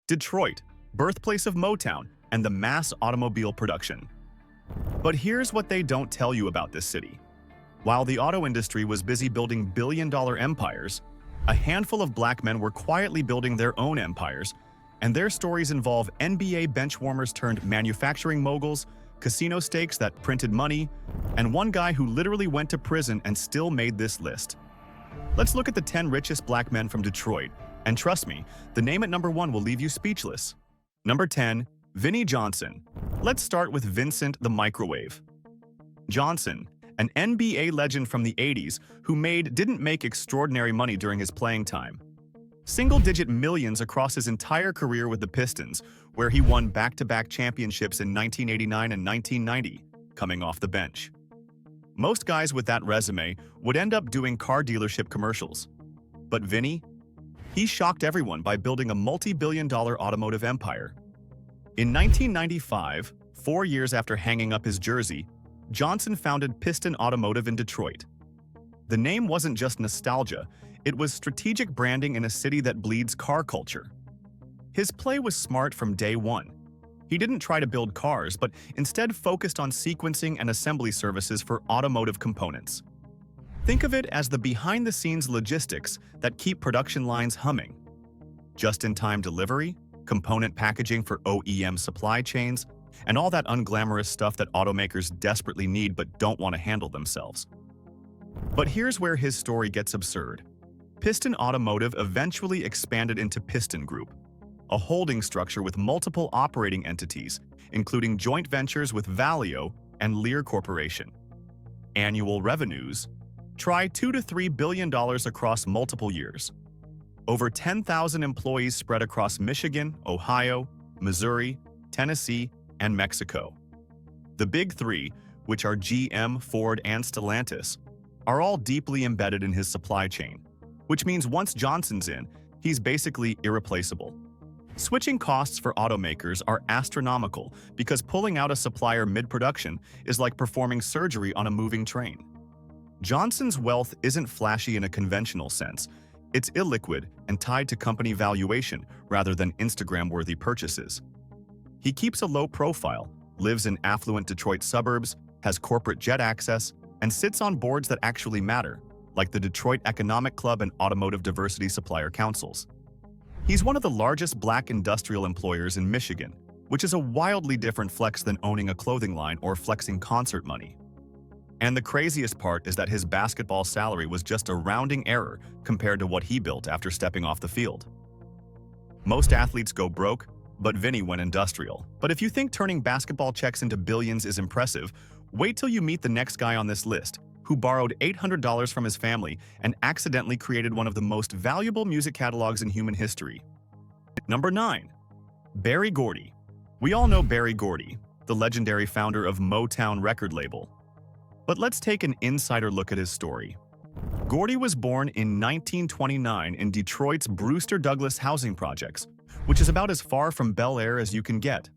Detroit, birthplace of Motown and the mass automobile production. But here's what they don't tell you about this city. While the auto industry was busy building billion-dollar empires, a handful of black men were quietly building their own empires, and their stories involve NBA benchwarmers turned manufacturing moguls, casino stakes that printed money, and one guy who literally went to prison and still made this list. Let's look at the 10 richest black men from Detroit, and trust me, the name at number 1 will leave you speechless. Number 10, Vinnie Johnson. Let's start with Vincent the Microwave. Johnson, an NBA legend from the 80s who didn't make extraordinary money during his playing time. Single-digit millions across his entire career with the Pistons, where he won back-to-back championships in 1989 and 1990, coming off the bench. Most guys with that resume would end up doing car dealership commercials. But Vinnie? He shocked everyone by building a multi-billion-dollar automotive empire. In 1995, 4 years after hanging up his jersey, Johnson founded Piston Automotive in Detroit. The name wasn't just nostalgia, it was strategic branding in a city that bleeds car culture. His play was smart from day one. He didn't try to build cars, but instead focused on sequencing and assembly services for automotive components. Think of it as the behind-the-scenes logistics that keep production lines humming. Just-in-time delivery, component packaging for OEM supply chains, and all that unglamorous stuff that automakers desperately need but don't want to handle themselves. But here's where his story gets absurd. Piston Automotive eventually expanded into Piston Group, a holding structure with multiple operating entities, including joint ventures with Valeo and Lear Corporation. Annual revenues: try $2 to $3 billion across multiple years. Over 10,000 employees spread across Michigan, Ohio, Missouri, Tennessee, and Mexico. The big three, which are GM, Ford, and Stellantis, are all deeply embedded in his supply chain, which means once Johnson's in, he's basically irreplaceable. Switching costs for automakers are astronomical because pulling out a supplier mid-production is like performing surgery on a moving train. Johnson's wealth isn't flashy in a conventional sense. It's illiquid and tied to company valuation rather than Instagram-worthy purchases. He keeps a low profile, lives in affluent Detroit suburbs, has corporate jet access, and sits on boards that actually matter, like the Detroit Economic Club and Automotive Diversity Supplier Councils. He's one of the largest black industrial employers in Michigan, which is a wildly different flex than owning a clothing line or flexing concert money. And the craziest part is that his basketball salary was just a rounding error compared to what he built after stepping off the field. Most athletes go broke, but Vinnie went industrial. But if you think turning basketball checks into billions is impressive, wait till you meet the next guy on this list, who borrowed $800 from his family and accidentally created one of the most valuable music catalogs in human history. Number 9. Berry Gordy. We all know Berry Gordy, the legendary founder of Motown record label. But let's take an insider look at his story. Gordy was born in 1929 in Detroit's Brewster Douglas housing projects, which is about as far from Bel Air as you can get.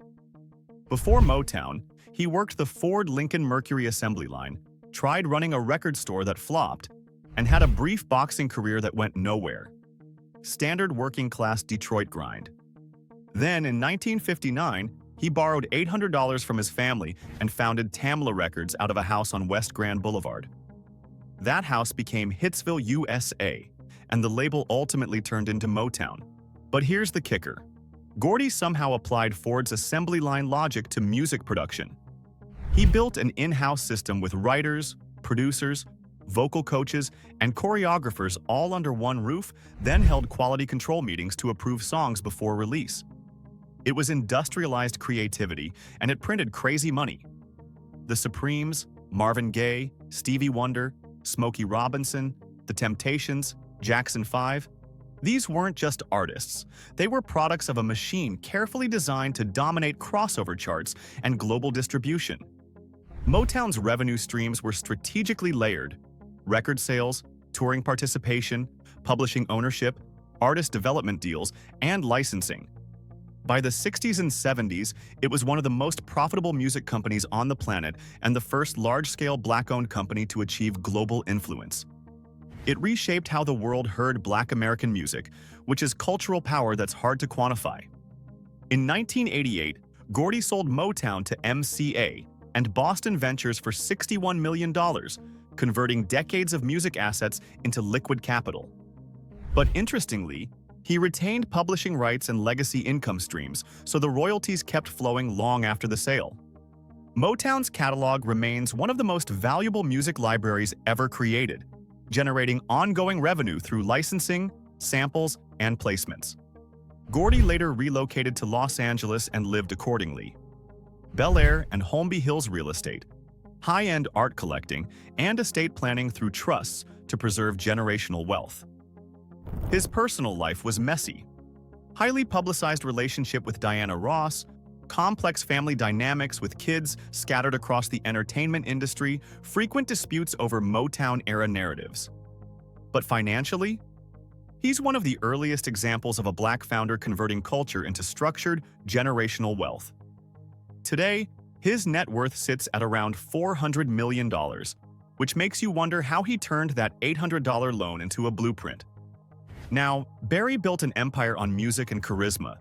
Before Motown, he worked the Ford Lincoln Mercury assembly line, tried running a record store that flopped, and had a brief boxing career that went nowhere. Standard working-class Detroit grind. Then, in 1959, he borrowed $800 from his family and founded Tamla Records out of a house on West Grand Boulevard. That house became Hitsville, USA, and the label ultimately turned into Motown. But here's the kicker. Gordy somehow applied Ford's assembly line logic to music production. He built an in-house system with writers, producers, vocal coaches, and choreographers all under one roof, then held quality control meetings to approve songs before release. It was industrialized creativity, and it printed crazy money. The Supremes, Marvin Gaye, Stevie Wonder, Smokey Robinson, The Temptations, Jackson 5. These weren't just artists. They were products of a machine carefully designed to dominate crossover charts and global distribution. Motown's revenue streams were strategically layered: record sales, touring participation, publishing ownership, artist development deals, and licensing. By the 60s and 70s, it was one of the most profitable music companies on the planet and the first large-scale black-owned company to achieve global influence. It reshaped how the world heard Black American music, which is cultural power that's hard to quantify. In 1988, Gordy sold Motown to MCA and Boston Ventures for $61 million, converting decades of music assets into liquid capital. But interestingly, he retained publishing rights and legacy income streams, so the royalties kept flowing long after the sale. Motown's catalog remains one of the most valuable music libraries ever created, generating ongoing revenue through licensing, samples, and placements. Gordy later relocated to Los Angeles and lived accordingly. Bel Air and Holmby Hills real estate, high-end art collecting, and estate planning through trusts to preserve generational wealth. His personal life was messy. Highly publicized relationship with Diana Ross, complex family dynamics with kids scattered across the entertainment industry, frequent disputes over Motown-era narratives. But financially, he's one of the earliest examples of a Black founder converting culture into structured, generational wealth. Today, his net worth sits at around $400 million, which makes you wonder how he turned that $800 loan into a blueprint. Now, Barry built an empire on music and charisma.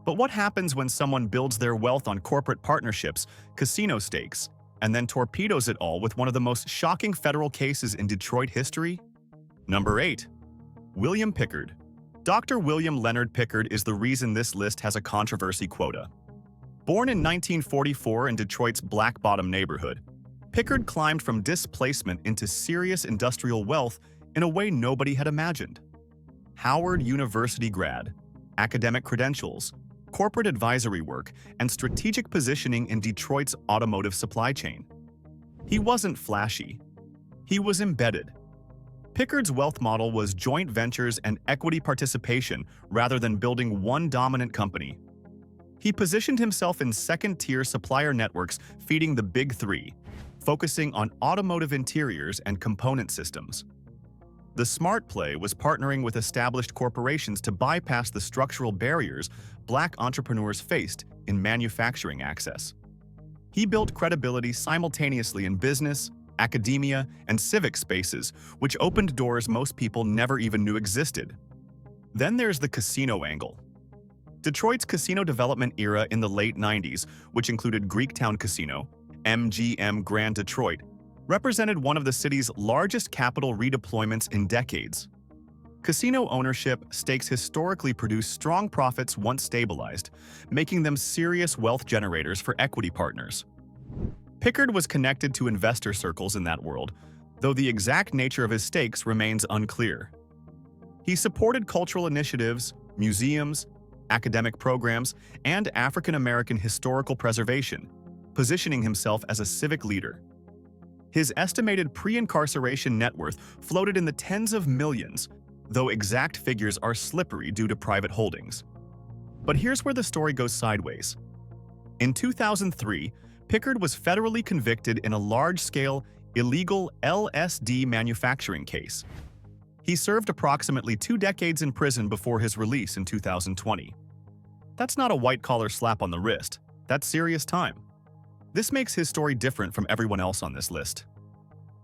But what happens when someone builds their wealth on corporate partnerships, casino stakes, and then torpedoes it all with one of the most shocking federal cases in Detroit history? Number 8. William Pickard. Dr. William Leonard Pickard is the reason this list has a controversy quota. Born in 1944 in Detroit's Black Bottom neighborhood, Pickard climbed from displacement into serious industrial wealth in a way nobody had imagined. Howard University grad, academic credentials, corporate advisory work, and strategic positioning in Detroit's automotive supply chain. He wasn't flashy. He was embedded. Pickard's wealth model was joint ventures and equity participation rather than building one dominant company. He positioned himself in second-tier supplier networks feeding the Big Three, focusing on automotive interiors and component systems. The smart play was partnering with established corporations to bypass the structural barriers Black entrepreneurs faced in manufacturing access. He built credibility simultaneously in business, academia, and civic spaces, which opened doors most people never even knew existed. Then there's the casino angle. Detroit's casino development era in the late 90s, which included Greektown Casino, MGM Grand Detroit, represented one of the city's largest capital redeployments in decades. Casino ownership stakes historically produce strong profits once stabilized, making them serious wealth generators for equity partners. Pickard was connected to investor circles in that world, though the exact nature of his stakes remains unclear. He supported cultural initiatives, museums, academic programs, and African American historical preservation, positioning himself as a civic leader. His estimated pre-incarceration net worth floated in the tens of millions, though exact figures are slippery due to private holdings. But here's where the story goes sideways. In 2003, Pickard was federally convicted in a large-scale, illegal LSD manufacturing case. He served approximately 2 decades in prison before his release in 2020. That's not a white-collar slap on the wrist. That's serious time. This makes his story different from everyone else on this list.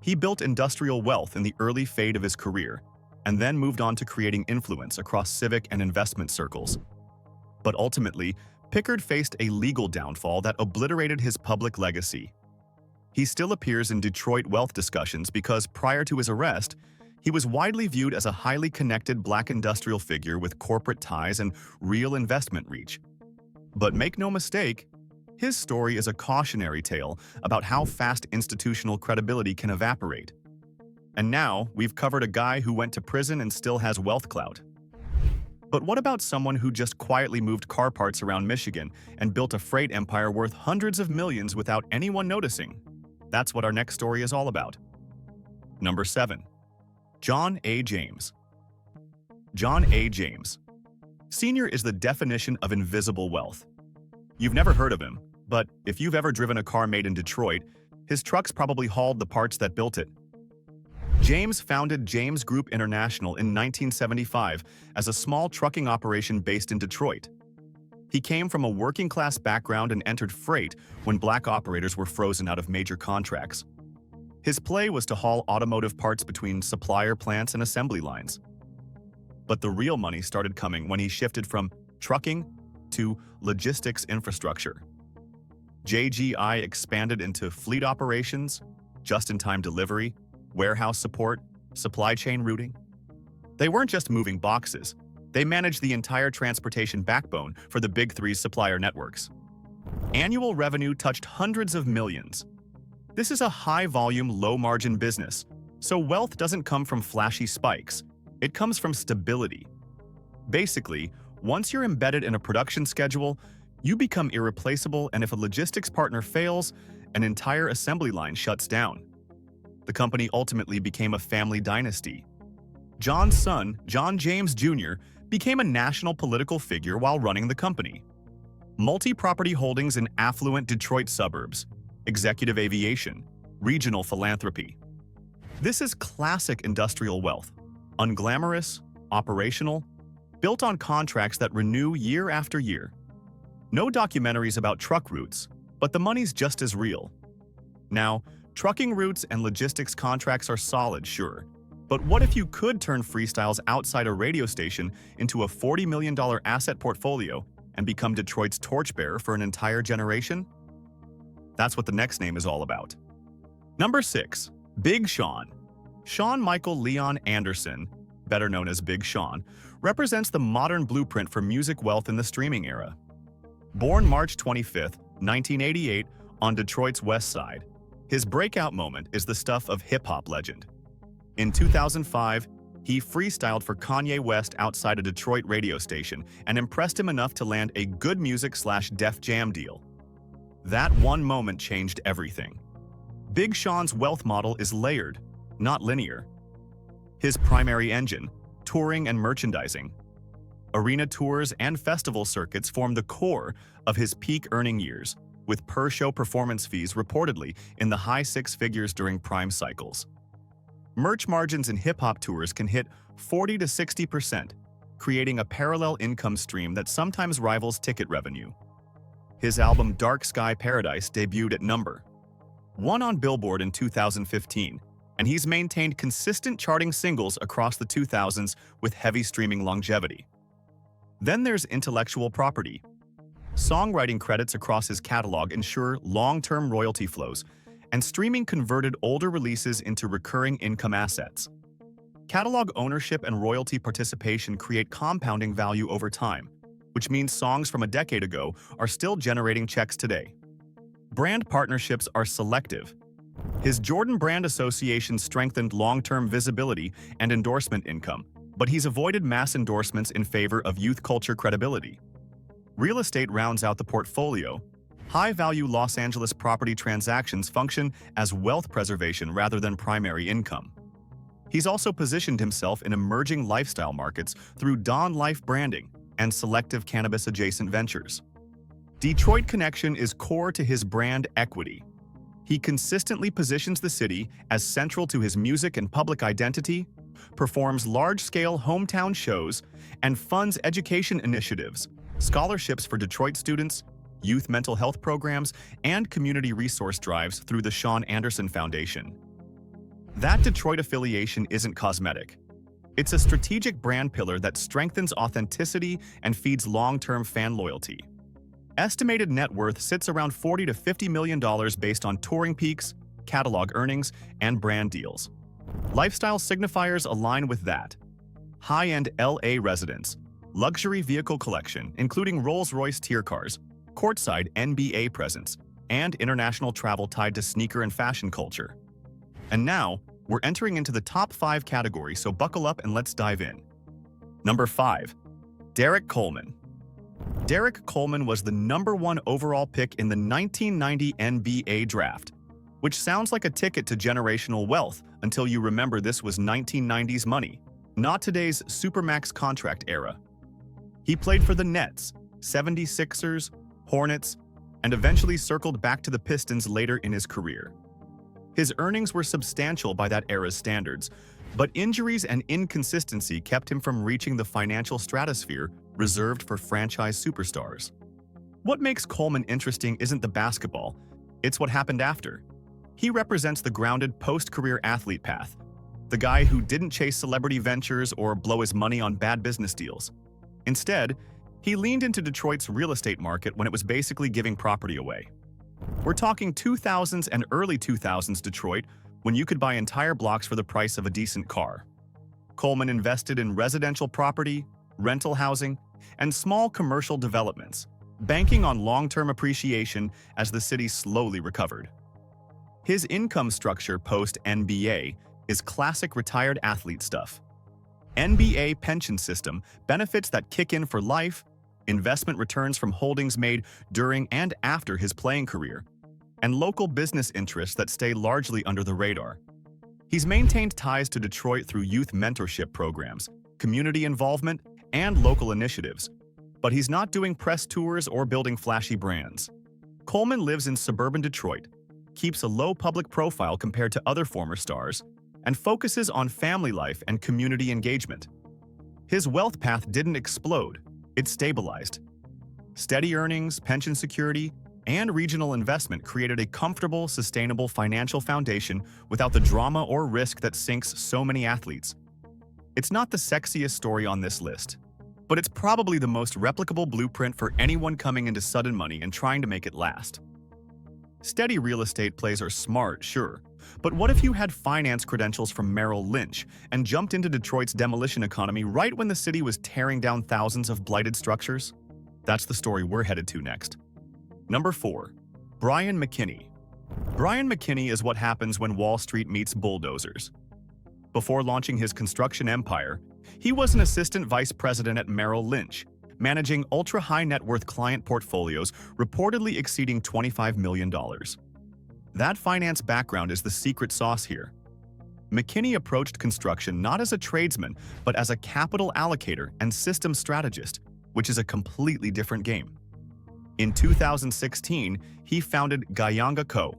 He built industrial wealth in the early fade of his career, and then moved on to creating influence across civic and investment circles. But ultimately, Pickard faced a legal downfall that obliterated his public legacy. He still appears in Detroit wealth discussions because prior to his arrest, he was widely viewed as a highly connected Black industrial figure with corporate ties and real investment reach. But make no mistake, his story is a cautionary tale about how fast institutional credibility can evaporate. And now, we've covered a guy who went to prison and still has wealth clout. But what about someone who just quietly moved car parts around Michigan and built a freight empire worth hundreds of millions without anyone noticing? That's what our next story is all about. Number 7. John A. James. John A. James Sr. is the definition of invisible wealth. You've never heard of him, but if you've ever driven a car made in Detroit, his trucks probably hauled the parts that built it. James founded James Group International in 1975 as a small trucking operation based in Detroit. He came from a working-class background and entered freight when Black operators were frozen out of major contracts. His play was to haul automotive parts between supplier plants and assembly lines. But the real money started coming when he shifted from trucking to logistics infrastructure. JGI expanded into fleet operations, just-in-time delivery, warehouse support, supply chain routing. They weren't just moving boxes. They managed the entire transportation backbone for the Big Three's supplier networks. Annual revenue touched hundreds of millions. This is a high-volume, low-margin business, so wealth doesn't come from flashy spikes. It comes from stability. Basically, once you're embedded in a production schedule, you become irreplaceable, and if a logistics partner fails, an entire assembly line shuts down. The company ultimately became a family dynasty. John's son, John James Jr., became a national political figure while running the company. Multi-property holdings in affluent Detroit suburbs, executive aviation, regional philanthropy. This is classic industrial wealth, unglamorous, operational, built on contracts that renew year after year. No documentaries about truck routes, but the money's just as real. Now, trucking routes and logistics contracts are solid, sure, but what if you could turn Freestyle's outside a radio station into a $40 million asset portfolio and become Detroit's torchbearer for an entire generation? That's what the next name is all about. Number 6. Big Sean. Sean Michael Leon Anderson, better known as Big Sean, represents the modern blueprint for music wealth in the streaming era. Born March 25, 1988, on Detroit's West Side, his breakout moment is the stuff of hip-hop legend. In 2005, he freestyled for Kanye West outside a Detroit radio station and impressed him enough to land a Good Music/Def Jam deal. That one moment changed everything. Big Sean's wealth model is layered, not linear. His primary engine, touring and merchandising. Arena tours and festival circuits form the core of his peak earning years, with per-show performance fees reportedly in the high six figures during prime cycles. Merch margins in hip-hop tours can hit 40 to 60%, creating a parallel income stream that sometimes rivals ticket revenue. His album Dark Sky Paradise debuted at number 1 on Billboard in 2015, and he's maintained consistent charting singles across the 2000s with heavy streaming longevity. Then there's intellectual property. Songwriting credits across his catalog ensure long-term royalty flows, and streaming converted older releases into recurring income assets. Catalog ownership and royalty participation create compounding value over time, which means songs from a decade ago are still generating checks today. Brand partnerships are selective. His Jordan brand association strengthened long-term visibility and endorsement income, but he's avoided mass endorsements in favor of youth culture credibility. Real estate rounds out the portfolio. High-value Los Angeles property transactions function as wealth preservation rather than primary income. He's also positioned himself in emerging lifestyle markets through Dawn Life branding and selective cannabis-adjacent ventures. Detroit connection is core to his brand equity. He consistently positions the city as central to his music and public identity, performs large-scale hometown shows, and funds education initiatives, scholarships for Detroit students, youth mental health programs, and community resource drives through the Sean Anderson Foundation. That Detroit affiliation isn't cosmetic. It's a strategic brand pillar that strengthens authenticity and feeds long-term fan loyalty. Estimated net worth sits around $40 to $50 million based on touring peaks, catalog earnings, and brand deals. Lifestyle signifiers align with that. High-end LA residence, luxury vehicle collection, including Rolls-Royce tier cars, courtside NBA presence, and international travel tied to sneaker and fashion culture. And now, we're entering into the top 5 categories, so buckle up and let's dive in. Number 5. Derrick Coleman. Derrick Coleman was the #1 overall pick in the 1990 NBA draft, which sounds like a ticket to generational wealth until you remember this was 1990s money, not today's Supermax contract era. He played for the Nets, 76ers, Hornets, and eventually circled back to the Pistons later in his career. His earnings were substantial by that era's standards, but injuries and inconsistency kept him from reaching the financial stratosphere reserved for franchise superstars. What makes Coleman interesting isn't the basketball, it's what happened after. He represents the grounded post-career athlete path, the guy who didn't chase celebrity ventures or blow his money on bad business deals. Instead, He leaned into Detroit's real estate market when it was basically giving property away. We're talking 2000s and early 2000s Detroit, when you could buy entire blocks for the price of a decent car. Coleman invested in residential property, rental housing, and small commercial developments, banking on long-term appreciation as the city slowly recovered. His income structure post-NBA is classic retired athlete stuff. NBA pension system, benefits that kick in for life, investment returns from holdings made during and after his playing career, and local business interests that stay largely under the radar. He's maintained ties to Detroit through youth mentorship programs, community involvement, and local initiatives, but he's not doing press tours or building flashy brands. Coleman lives in suburban Detroit, keeps a low public profile compared to other former stars, and focuses on family life and community engagement. His wealth path didn't explode, it stabilized. Steady earnings, pension security, and regional investment created a comfortable, sustainable financial foundation without the drama or risk that sinks so many athletes. It's not the sexiest story on this list, but it's probably the most replicable blueprint for anyone coming into sudden money and trying to make it last. Steady real estate plays are smart, sure, but what if you had finance credentials from Merrill Lynch and jumped into Detroit's demolition economy right when the city was tearing down thousands of blighted structures? That's the story we're headed to next. Number 4. Brian McKinney. Brian McKinney is what happens when Wall Street meets bulldozers. Before launching his construction empire, he was an assistant vice president at Merrill Lynch, managing ultra-high net worth client portfolios reportedly exceeding $25 million. That finance background is the secret sauce here. McKinney approached construction not as a tradesman, but as a capital allocator and systems strategist, which is a completely different game. In 2016, he founded Gayanga Co.,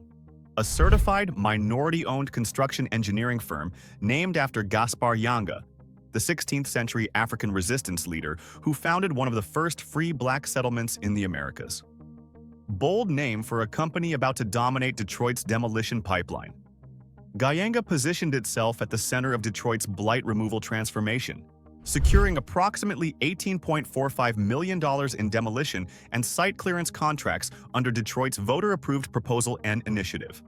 a certified minority-owned construction engineering firm named after Gaspar Yanga, the 16th century African resistance leader who founded one of the first free black settlements in the Americas. Bold name for a company about to dominate Detroit's demolition pipeline. Gayanga positioned itself at the center of Detroit's blight removal transformation, securing approximately $18.45 million in demolition and site clearance contracts under Detroit's voter-approved Proposal N initiative.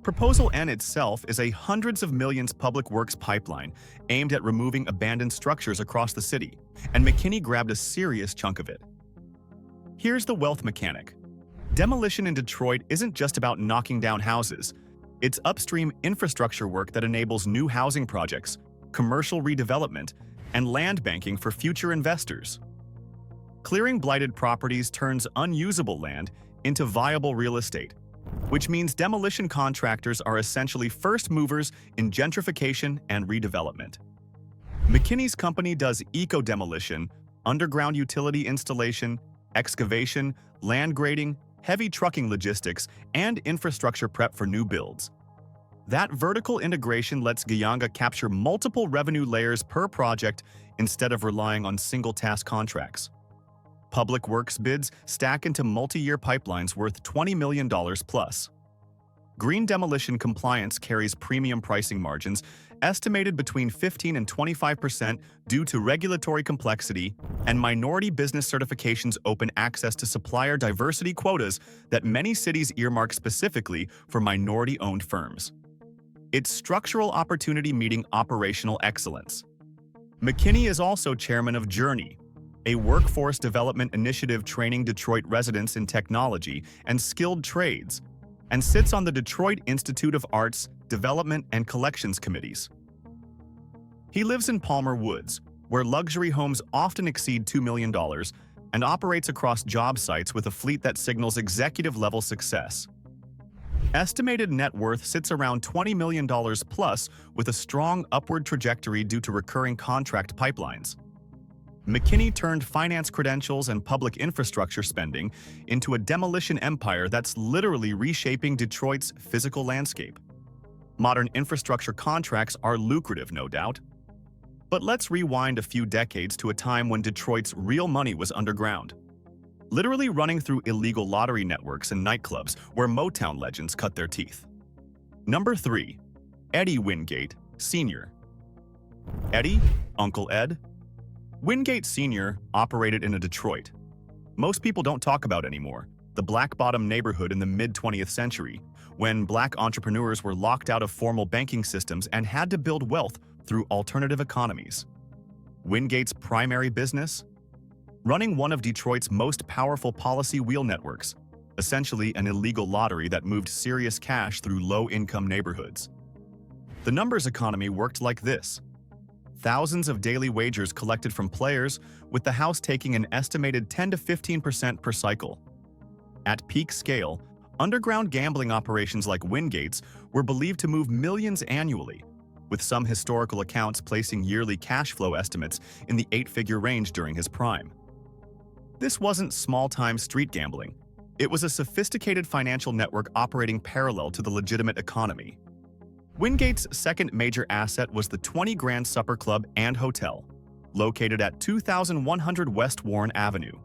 Proposal N itself is a hundreds of millions public works pipeline aimed at removing abandoned structures across the city, and McKinney grabbed a serious chunk of it. Here's the wealth mechanic. Demolition in Detroit isn't just about knocking down houses. It's upstream infrastructure work that enables new housing projects, commercial redevelopment, and land banking for future investors. Clearing blighted properties turns unusable land into viable real estate, which means demolition contractors are essentially first movers in gentrification and redevelopment. McKinney's company does eco-demolition, underground utility installation, excavation, land grading, heavy trucking logistics, and infrastructure prep for new builds. That vertical integration lets Gayanga capture multiple revenue layers per project instead of relying on single-task contracts. Public works bids stack into multi-year pipelines worth $20 million plus. Green demolition compliance carries premium pricing margins, estimated between 15% and 25% due to regulatory complexity, and minority business certifications open access to supplier diversity quotas that many cities earmark specifically for minority-owned firms. It's structural opportunity meeting operational excellence. McKinney is also chairman of Journey, a workforce development initiative training Detroit residents in technology and skilled trades, and sits on the Detroit Institute of Arts, Development, and Collections committees. He lives in Palmer Woods, where luxury homes often exceed $2 million, and operates across job sites with a fleet that signals executive-level success. Estimated net worth sits around $20 million plus, with a strong upward trajectory due to recurring contract pipelines. McKinney turned finance credentials and public infrastructure spending into a demolition empire that's literally reshaping Detroit's physical landscape. Modern infrastructure contracts are lucrative, no doubt. But let's rewind a few decades to a time when Detroit's real money was underground, literally running through illegal lottery networks and nightclubs where Motown legends cut their teeth. Number 3. Eddy Wingate Sr. Eddy, Uncle Ed. Wingate Sr. operated in Detroit. Most people don't talk about anymore, the Black Bottom neighborhood in the mid-20th century, when black entrepreneurs were locked out of formal banking systems and had to build wealth through alternative economies. Wingate's primary business? Running one of Detroit's most powerful policy wheel networks, essentially an illegal lottery that moved serious cash through low-income neighborhoods. The numbers economy worked like this. Thousands of daily wagers collected from players, with the house taking an estimated 10 to 15% per cycle. At peak scale, underground gambling operations like Windgate's were believed to move millions annually, with some historical accounts placing yearly cash flow estimates in the 8-figure range during his prime. This wasn't small-time street gambling. It was a sophisticated financial network operating parallel to the legitimate economy. Wingate's second major asset was the 20 Grand Supper Club and Hotel, located at 2100 West Warren Avenue.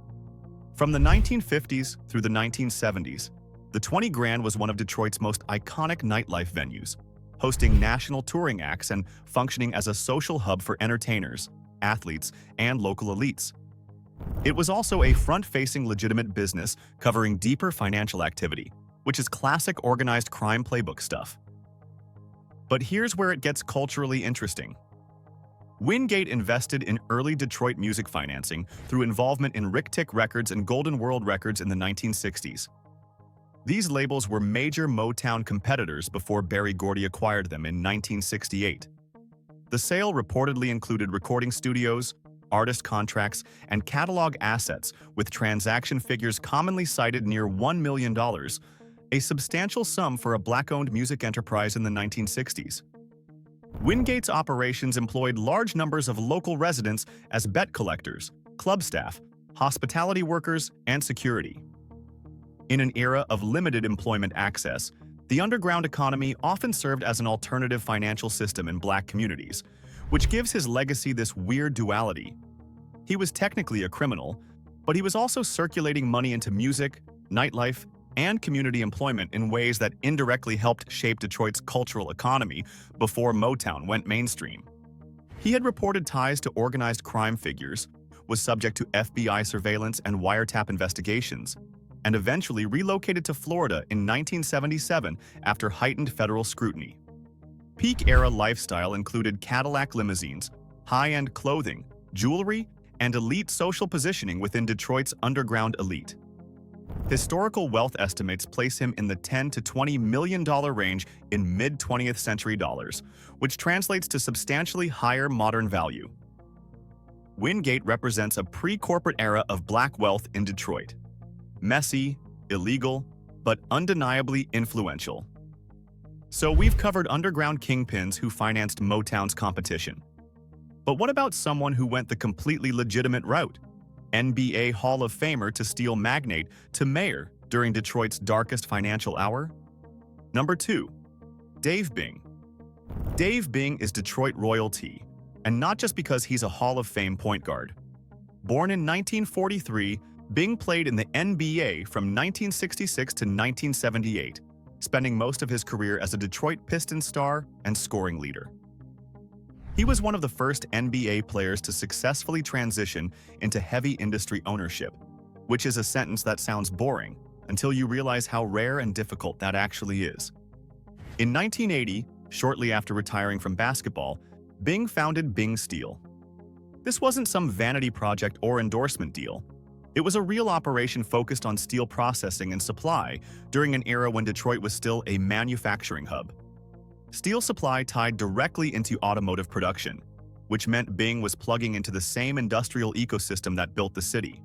From the 1950s through the 1970s, the 20 Grand was one of Detroit's most iconic nightlife venues, hosting national touring acts and functioning as a social hub for entertainers, athletes, and local elites. It was also a front-facing legitimate business covering deeper financial activity, which is classic organized crime playbook stuff. But here's where it gets culturally interesting. Wingate invested in early Detroit music financing through involvement in Rick-Tick Records and Golden World Records in the 1960s. These labels were major Motown competitors before Gordy acquired them in 1968. The sale reportedly included recording studios, artist contracts, and catalog assets, with transaction figures commonly cited near $1 million, a substantial sum for a black-owned music enterprise in the 1960s. Wingate's operations employed large numbers of local residents as bet collectors, club staff, hospitality workers, and security. In an era of limited employment access, the underground economy often served as an alternative financial system in black communities, which gives his legacy this weird duality. He was technically a criminal, but he was also circulating money into music, nightlife, and community employment in ways that indirectly helped shape Detroit's cultural economy before Motown went mainstream. He had reported ties to organized crime figures, was subject to FBI surveillance and wiretap investigations, and eventually relocated to Florida in 1977 after heightened federal scrutiny. Peak-era lifestyle included Cadillac limousines, high-end clothing, jewelry, and elite social positioning within Detroit's underground elite. Historical wealth estimates place him in the $10 to $20 million range in mid-20th century dollars, which translates to substantially higher modern value. Wingate represents a pre-corporate era of black wealth in Detroit. Messy, illegal, but undeniably influential. So we've covered underground kingpins who financed Motown's competition. But what about someone who went the completely legitimate route? NBA Hall of Famer to steel magnate to mayor during Detroit's darkest financial hour? Number 2. Dave Bing. Dave Bing is Detroit royalty, and not just because he's a Hall of Fame point guard. Born in 1943, Bing played in the NBA from 1966 to 1978, spending most of his career as a Detroit Piston star and scoring leader. He was one of the first NBA players to successfully transition into heavy industry ownership, which is a sentence that sounds boring until you realize how rare and difficult that actually is. In 1980, shortly after retiring from basketball, Bing founded Bing Steel. This wasn't some vanity project or endorsement deal. It was a real operation focused on steel processing and supply during an era when Detroit was still a manufacturing hub. Steel supply tied directly into automotive production, which meant Bing was plugging into the same industrial ecosystem that built the city.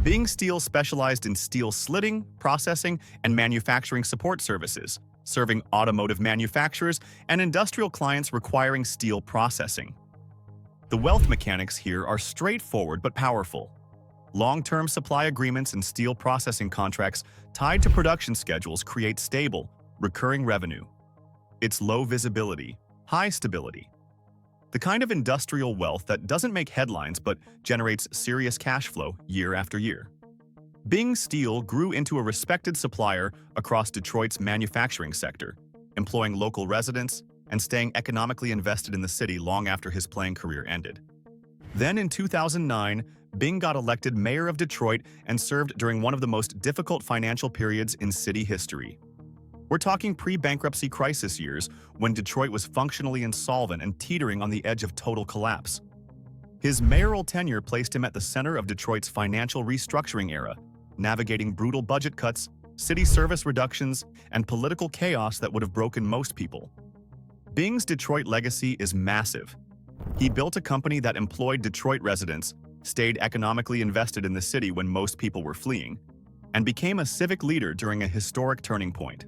Bing Steel specialized in steel slitting, processing, and manufacturing support services, serving automotive manufacturers and industrial clients requiring steel processing. The wealth mechanics here are straightforward but powerful. Long-term supply agreements and steel processing contracts tied to production schedules create stable, recurring revenue. It's low visibility, high stability. The kind of industrial wealth that doesn't make headlines but generates serious cash flow year after year. Bing Steel grew into a respected supplier across Detroit's manufacturing sector, employing local residents and staying economically invested in the city long after his playing career ended. Then in 2009, Bing got elected mayor of Detroit and served during one of the most difficult financial periods in city history. We're talking pre-bankruptcy crisis years when Detroit was functionally insolvent and teetering on the edge of total collapse. His mayoral tenure placed him at the center of Detroit's financial restructuring era, navigating brutal budget cuts, city service reductions, and political chaos that would have broken most people. Bing's Detroit legacy is massive. He built a company that employed Detroit residents, stayed economically invested in the city when most people were fleeing, and became a civic leader during a historic turning point.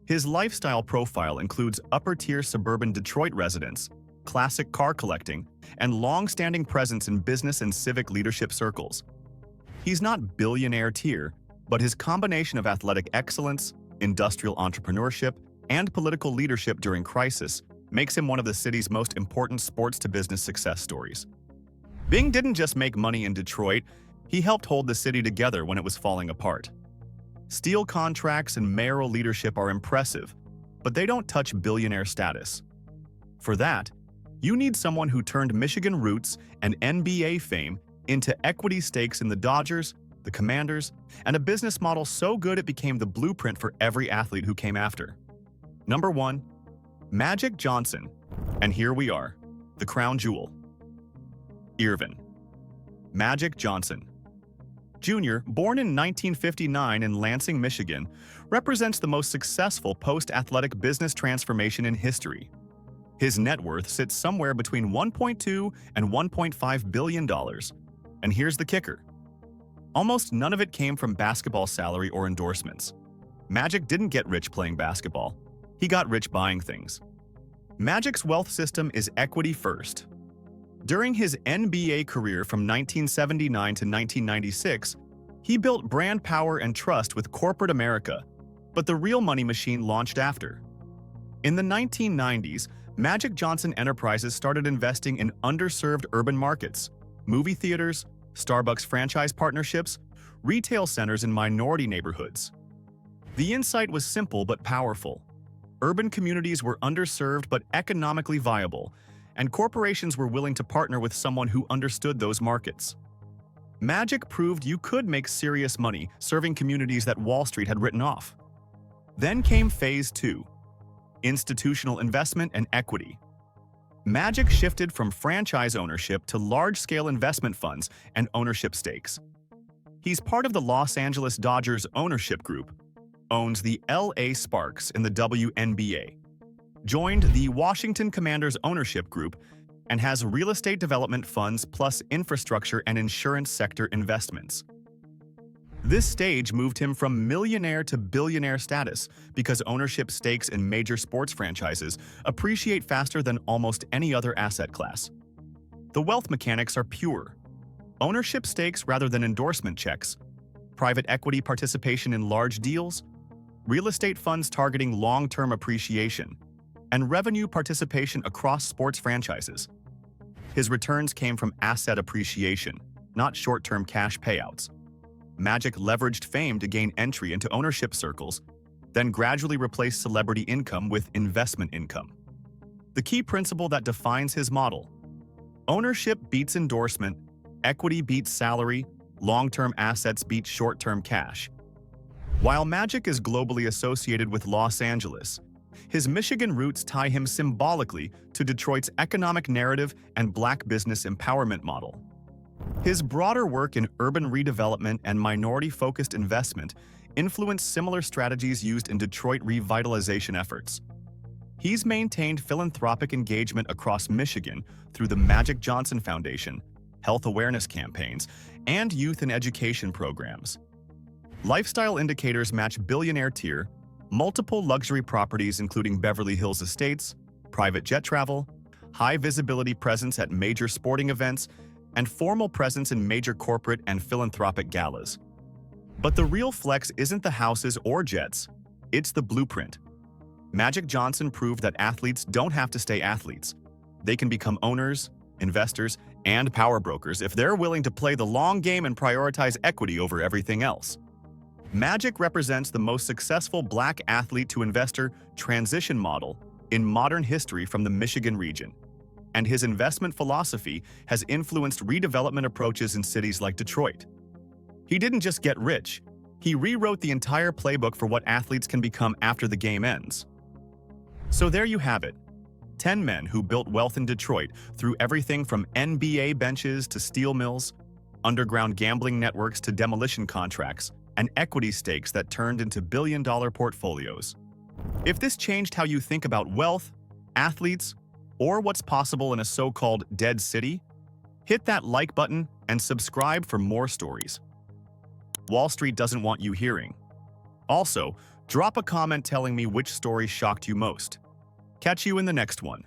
His lifestyle profile includes upper-tier suburban Detroit residence, classic car collecting, and long-standing presence in business and civic leadership circles. He's not billionaire tier, but his combination of athletic excellence, industrial entrepreneurship, and political leadership during crisis makes him one of the city's most important sports-to-business success stories. Bing didn't just make money in Detroit, he helped hold the city together when it was falling apart. Steel contracts and mayoral leadership are impressive, but they don't touch billionaire status. For that, you need someone who turned Michigan roots and NBA fame into equity stakes in the Dodgers, the Commanders, and a business model so good it became the blueprint for every athlete who came after. Number 1. Magic Johnson. And here we are, the crown jewel. Irvin. Magic Johnson Jr., born in 1959 in Lansing, Michigan, represents the most successful post-athletic business transformation in history. His net worth sits somewhere between $1.2 and $1.5 billion. And here's the kicker. Almost none of it came from basketball salary or endorsements. Magic didn't get rich playing basketball. He got rich buying things. Magic's wealth system is equity first. During his NBA career from 1979 to 1996, he built brand power and trust with corporate America, but the real money machine launched after. In the 1990s, Magic Johnson Enterprises started investing in underserved urban markets, movie theaters, Starbucks franchise partnerships, retail centers in minority neighborhoods. The insight was simple but powerful. Urban communities were underserved but economically viable, and corporations were willing to partner with someone who understood those markets. Magic proved you could make serious money serving communities that Wall Street had written off. Then came Phase 2, institutional investment and equity. Magic shifted from franchise ownership to large-scale investment funds and ownership stakes. He's part of the Los Angeles Dodgers ownership group, owns the LA Sparks in the WNBA, joined the Washington Commanders ownership group, and has real estate development funds plus infrastructure and insurance sector investments. This stage moved him from millionaire to billionaire status because ownership stakes in major sports franchises appreciate faster than almost any other asset class. The wealth mechanics are pure. Ownership stakes rather than endorsement checks, private equity participation in large deals, real estate funds targeting long-term appreciation, and revenue participation across sports franchises. His returns came from asset appreciation, not short-term cash payouts. Magic leveraged fame to gain entry into ownership circles, then gradually replaced celebrity income with investment income. The key principle that defines his model: ownership beats endorsement, equity beats salary, long-term assets beat short-term cash. While Magic is globally associated with Los Angeles, his Michigan roots tie him symbolically to Detroit's economic narrative and Black business empowerment model. His broader work in urban redevelopment and minority-focused investment influenced similar strategies used in Detroit revitalization efforts. He's maintained philanthropic engagement across Michigan through the Magic Johnson Foundation, health awareness campaigns, and youth and education programs. Lifestyle indicators match billionaire tier, multiple luxury properties including Beverly Hills estates, private jet travel, high visibility presence at major sporting events, and formal presence in major corporate and philanthropic galas. But the real flex isn't the houses or jets, it's the blueprint. Magic Johnson proved that athletes don't have to stay athletes. They can become owners, investors, and power brokers if they're willing to play the long game and prioritize equity over everything else. Magic represents the most successful Black athlete to investor transition model in modern history from the Michigan region. and his investment philosophy has influenced redevelopment approaches in cities like Detroit. He didn't just get rich, he rewrote the entire playbook for what athletes can become after the game ends. So there you have it. 10 men who built wealth in Detroit through everything from NBA benches to steel mills, underground gambling networks to demolition contracts, and equity stakes that turned into billion-dollar portfolios. If this changed how you think about wealth, athletes, or what's possible in a so-called dead city, hit that like button and subscribe for more stories Wall Street doesn't want you hearing. Also, drop a comment telling me which story shocked you most. Catch you in the next one.